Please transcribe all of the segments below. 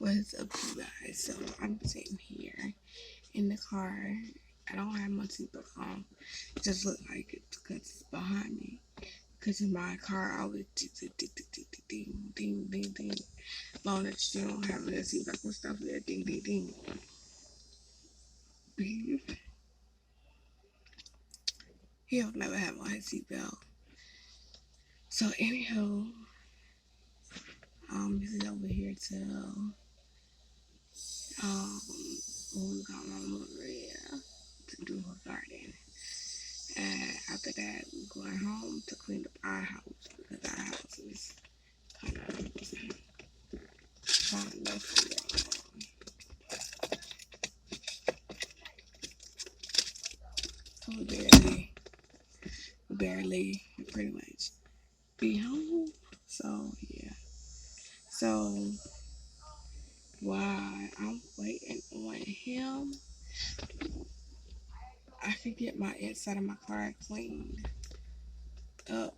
What's up, you guys? So I'm sitting here in the car. I don't have my seatbelt on. It just look like it's because it's behind me. Because in my car, I always ding, ding, ding, ding. Long as you don't have a seatbelt and stuff, yeah, ding, ding, ding. Beep. He'll never have on his seatbelt. So anyhow, this is over here till we got Mama Maria to do her garden. And after that, we're going home to clean up our house because our house is kind of messy right now. So we barely pretty much be home. So yeah. So while I'm waiting on him, I could get my inside of my car cleaned up.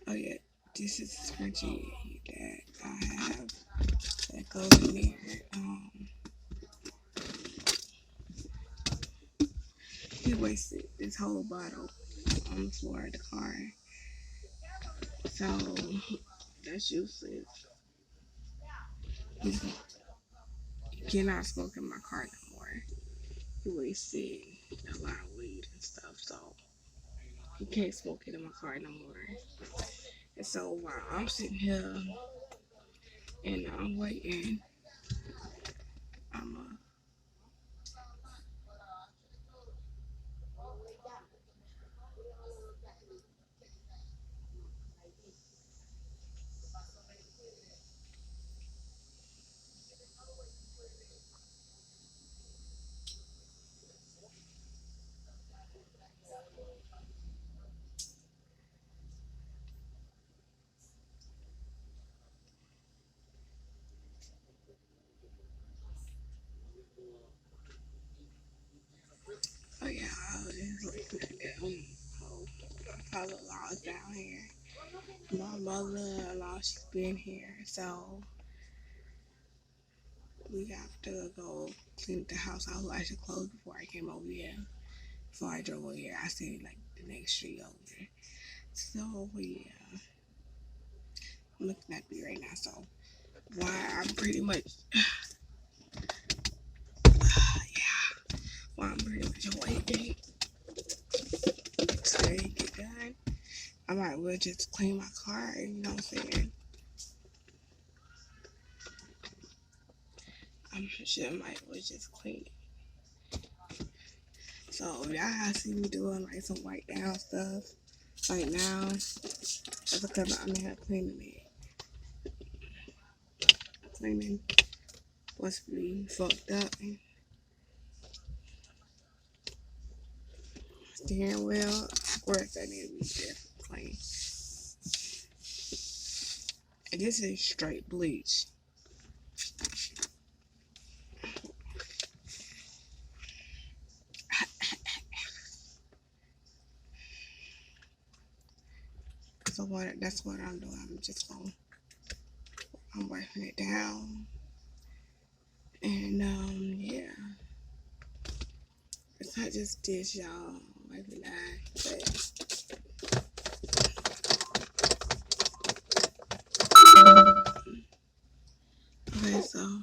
Oh yeah, this is the scrunchie that I have that goes in there. He wasted this whole bottle on the floor of the car. So that's useless. You cannot smoke in my car no more. He wasted a lot of weed and stuff, so he can't smoke it in my car no more. And so while I'm sitting here and I'm waiting, I'm oh yeah, I was just looking at them father-in-laws down here. My mother-in-law, she's been here, so we have to go clean the house. I was actually closed before I came over here. Before I drove over here, I stayed like the next street over there. So yeah, I'm looking at me right now. So why I'm pretty much yeah, why I'm pretty much waiting to get done. I might well just clean my car. You know what I'm saying? I'm sure I might well just clean it. So if y'all see me doing like some white down stuff right now, that's because I'm in here cleaning it. Cleaning what's be fucked up. Steering wheel, of course that need to be just clean. And this is straight bleach. So that's what I'm doing. I'm wiping it down. And yeah. It's not just this, y'all. Wiping that. Okay, so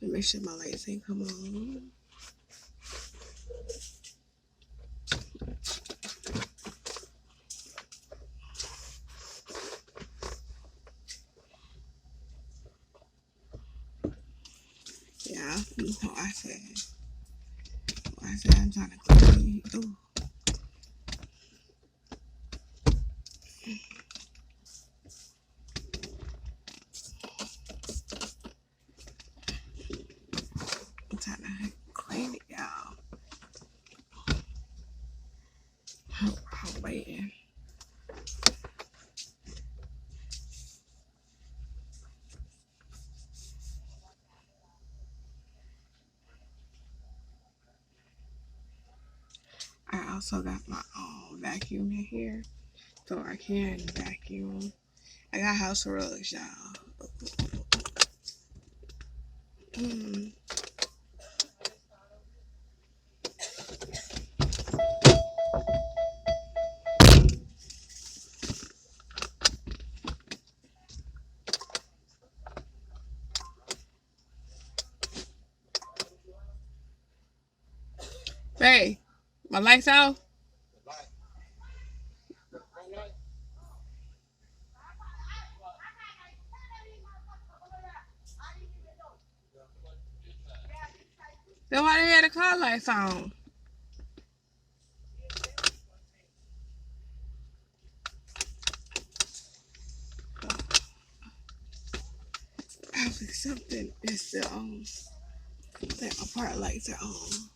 let me make sure my lights ain't come on. Yeah, I said I'm trying to clean. Ooh. I'm trying to clean it, y'all. I'm waiting. I also got my own vacuum in here, so I can vacuum. I got house rugs, y'all. Mm. Hey, my lights out? Then why they had the car lights on? I think something is still on. That my part lights are on.